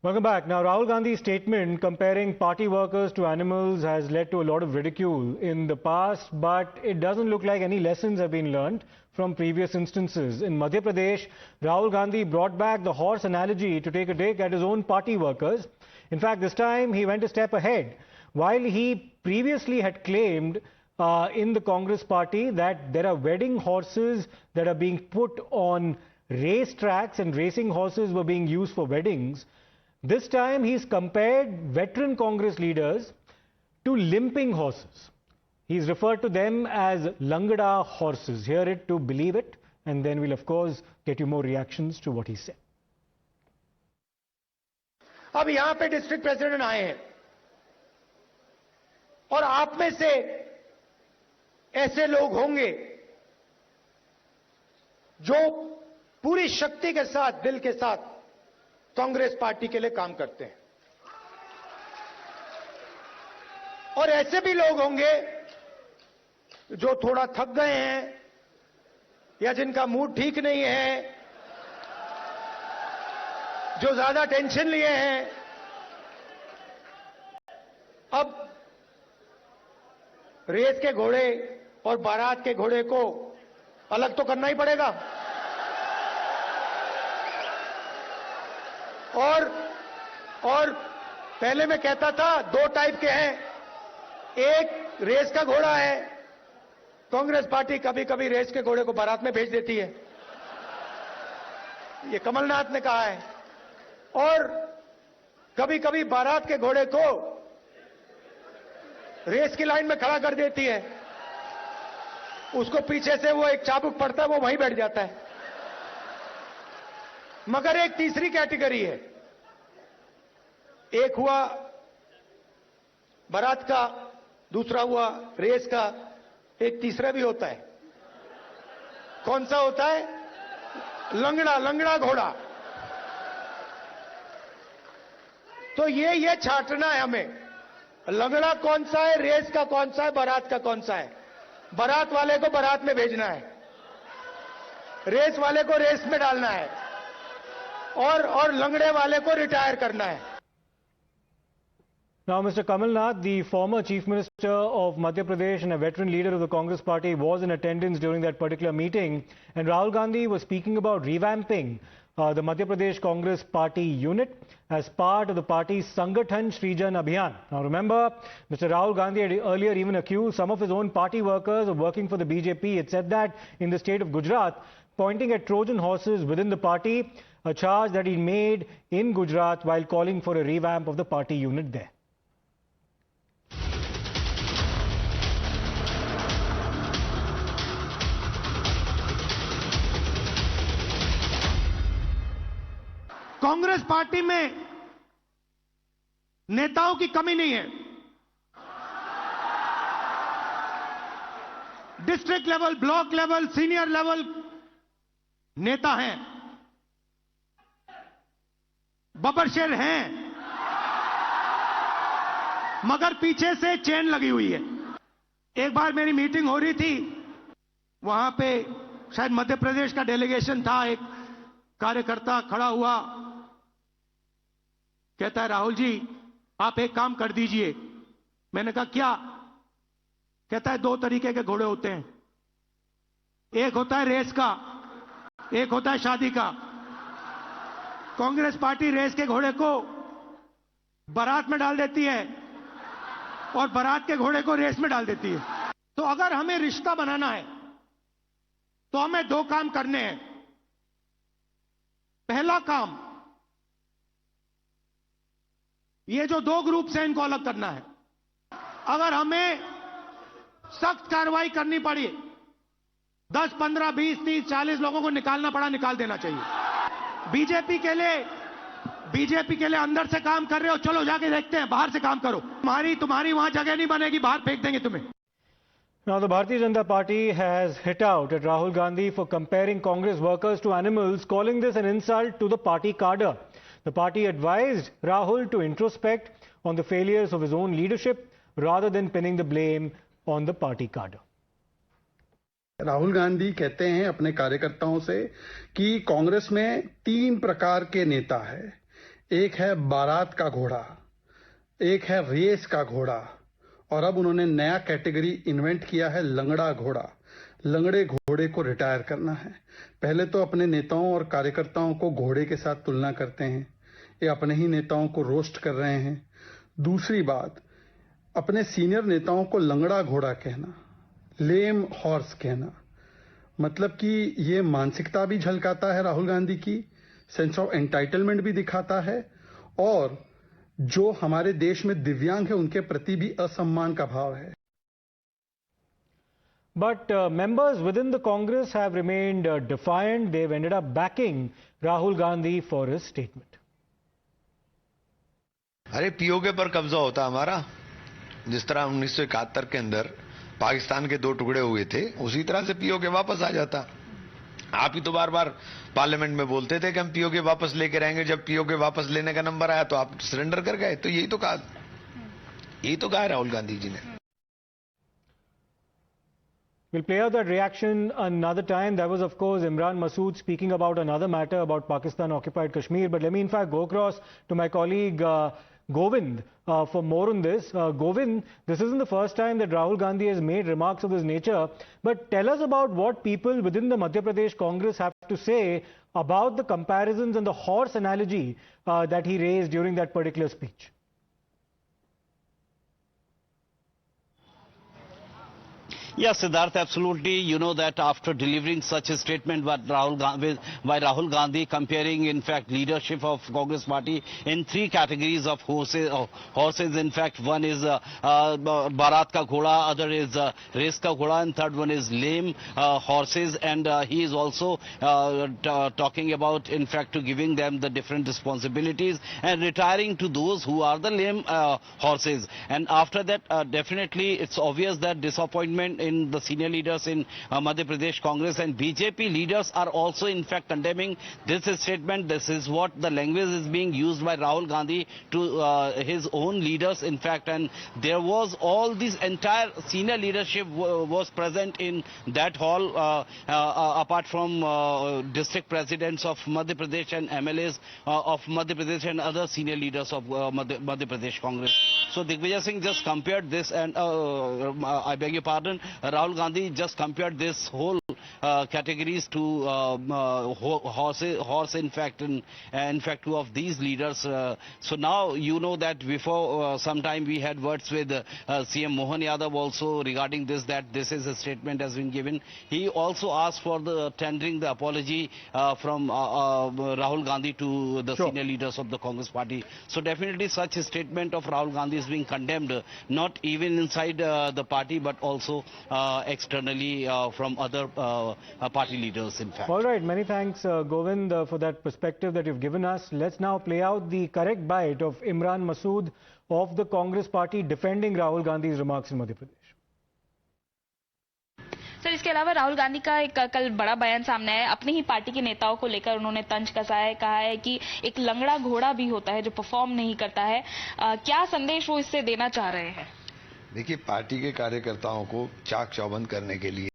Welcome back. Now, Rahul Gandhi's statement comparing party workers to animals has led to a lot of ridicule in the past, but it doesn't look like any lessons have been learned from previous instances. In Madhya Pradesh, Rahul Gandhi brought back the horse analogy to take a dig at his own party workers. In fact, this time he went a step ahead. While he previously had claimed in the Congress party that there are wedding horses that are being put on race tracks and racing horses were being used for weddings, this time he's compared veteran Congress leaders to limping horses. He's referred to them as Langada horses. Hear it to believe it, and then we'll of course get you more reactions to what he said. अब यहां पे district president आए हैं और आप में से ऐसे लोग होंगे जो पूरी शक्ति के साथ, दिल के साथ कांग्रेस पार्टी के लिए काम करते हैं और ऐसे भी लोग होंगे जो थोड़ा थक गए हैं या जिनका मूड ठीक नहीं है, जो ज्यादा टेंशन लिए हैं। अब रेस के घोड़े और बारात के घोड़े को अलग तो करना ही पड़ेगा। और पहले मैं कहता था दो टाइप के हैं, एक रेस का घोड़ा है, कांग्रेस पार्टी कभी कभी रेस के घोड़े को बारात में भेज देती है, ये कमलनाथ ने कहा है, और कभी कभी बारात के घोड़े को रेस की लाइन में खड़ा कर देती है, उसको पीछे से वो एक चाबुक पड़ता है, वो वहीं बैठ जाता है। मगर एक तीसरी कैटेगरी है, एक हुआ बारात का, दूसरा हुआ रेस का, एक तीसरा भी होता है। कौन सा होता है? लंगड़ा घोड़ा। तो ये छांटना है हमें, लंगड़ा कौन सा है, रेस का कौन सा है, बारात का कौन सा है। बारात वाले को बारात में भेजना है, रेस वाले को रेस में डालना है, और लंगड़े वाले को रिटायर करना है। Now, Mr. Kamal Nath, the former Chief Minister of Madhya Pradesh and a veteran leader of the Congress party, was in attendance during that particular meeting, and Rahul Gandhi was speaking about revamping the Madhya Pradesh Congress party unit as part of the party's Sangathan Srijan Abhiyan. Now, remember, Mr. Rahul Gandhi had earlier even accused some of his own party workers of working for the BJP. He had said that in the state of Gujarat, pointing at Trojan horses within the party, a charge that he made in Gujarat while calling for a revamp of the party unit there. Congress party में नेताओं की कमी नहीं है। District level, block level, senior level नेता हैं, बबरशेर हैं, मगर पीछे से चेन लगी हुई है। एक बार मेरी मीटिंग हो रही थी, वहां पे शायद मध्य प्रदेश का डेलीगेशन था, एक कार्यकर्ता खड़ा हुआ, कहता है राहुल जी आप एक काम कर दीजिए। मैंने कहा क्या? कहता है दो तरीके के घोड़े होते हैं, एक होता है रेस का, एक होता है शादी का। कांग्रेस पार्टी रेस के घोड़े को बारात में डाल देती है और बारात के घोड़े को रेस में डाल देती है। तो अगर हमें रिश्ता बनाना है तो हमें दो काम करने हैं। पहला काम, ये जो दो ग्रुप हैं इनको अलग करना है। अगर हमें सख्त कार्रवाई करनी पड़ी, 10, 15, 20, 30, 40 लोगों को निकालना पड़ा, निकाल देना चाहिए। बीजेपी के लिए अंदर से काम कर रहे हो, चलो जाके देखते हैं, बाहर से काम करो। तुम्हारी वहां जगह नहीं बनेगी, बाहर फेंक देंगे तुम्हें। Now, the Bharatiya Janata Party has hit out at Rahul Gandhi for comparing Congress workers to animals, calling this an insult to the party cadre. The party advised Rahul to introspect on the failures of his own leadership rather than pinning the blame on the party cadre. Rahul Gandhi कहते हैं अपने कार्यकर्ताओं से कि कांग्रेस में 3 प्रकार के नेता हैं। एक है बारात का घोड़ा, एक है रेस का घोड़ा, और अब उन्होंने नया कैटेगरी इन्वेंट किया है लंगड़ा घोड़ा। लंगड़े घोड़े को रिटायर करना है। पहले तो अपने नेताओं और कार्यकर्ताओं को घोड़े के साथ तुलना करते हैं, ये अपने ही नेताओं को रोस्ट कर रहे हैं। दूसरी बात, अपने सीनियर नेताओं को लंगड़ा घोड़ा कहना, लेम हॉर्स कहना, मतलब कि ये मानसिकता भी झलकाता है राहुल गांधी की, सेंस ऑफ एंटाइटलमेंट भी दिखाता है, और जो हमारे देश में दिव्यांग है उनके प्रति भी असम्मान का भाव है। But members within the Congress have remained defiant. They've ended up backing Rahul Gandhi for his statement. अरे पीओके पर कब्जा होता हमारा, जिस तरह 1971 के अंदर पाकिस्तान के 2 टुकड़े हुए थे, उसी तरह से पीओके वापस आ जाता। आप ही तो बार बार पार्लियामेंट में बोलते थे कि हम पीओके वापस लेके रहेंगे, जब पीओके वापस लेने का नंबर आया तो आप सरेंडर कर गए। तो यही तो कहा है राहुल गांधी जी ने। We'll play out that reaction another time. That was, of course, Imran Masood speaking about another matter about Pakistan-occupied Kashmir. But let me, in fact, go across to my colleague Govind for more on this. Govind, this isn't the first time that Rahul Gandhi has made remarks of this nature. But tell us about what people within the Madhya Pradesh Congress have to say about the comparisons and the horse analogy that he raised during that particular speech. Yes, Siddharth, absolutely. You know that after delivering such a statement by Rahul Gandhi, comparing, in fact, leadership of Congress party in 3 categories of horses. In fact, one is Bharat ka Ghoda, other is Race ka Ghoda, and third one is lame horses. And he is also talking about, in fact, to giving them the different responsibilities and retiring to those who are the lame horses. And after that, definitely, it's obvious that disappointment in the senior leaders in Madhya Pradesh Congress and BJP leaders are also in fact condemning this statement. This is what the language is being used by Rahul Gandhi to his own leaders, in fact, and there was all this entire senior leadership was present in that hall, apart from district presidents of Madhya Pradesh and MLAs of Madhya Pradesh and other senior leaders of Madhya Pradesh Congress. So Digvijay Singh just compared this, and I beg your pardon, Rahul Gandhi just compared this whole categories to horse, in fact, and in fact 2 of these leaders. So now you know that before some time we had words with CM Mohan Yadav also regarding this, that this is a statement has been given. He also asked for the tendering the apology from Rahul Gandhi to the senior leaders of the Congress party. So definitely such a statement of Rahul Gandhi is being condemned, not even inside the party but also externally from other party leaders, in fact. All right, many thanks, Govind, for that perspective that you've given us. Let's now play out the correct bite of Imran Masood of the Congress party defending Rahul Gandhi's remarks in Madhya Pradesh. Sir, इसके अलावा राहुल गांधी का एक कल बड़ा बयान सामने आया। अपनी ही पार्टी के नेताओं को लेकर उन्होंने तंज कसा है, कहा है कि एक लंगड़ा घोड़ा भी होता है जो परफॉर्म नहीं करता है। क्या संदेश वो इससे देना चाह रहे हैं? देखिए, पार्टी के कार्यकर्ताओं को चाक चौबंद करने के लिए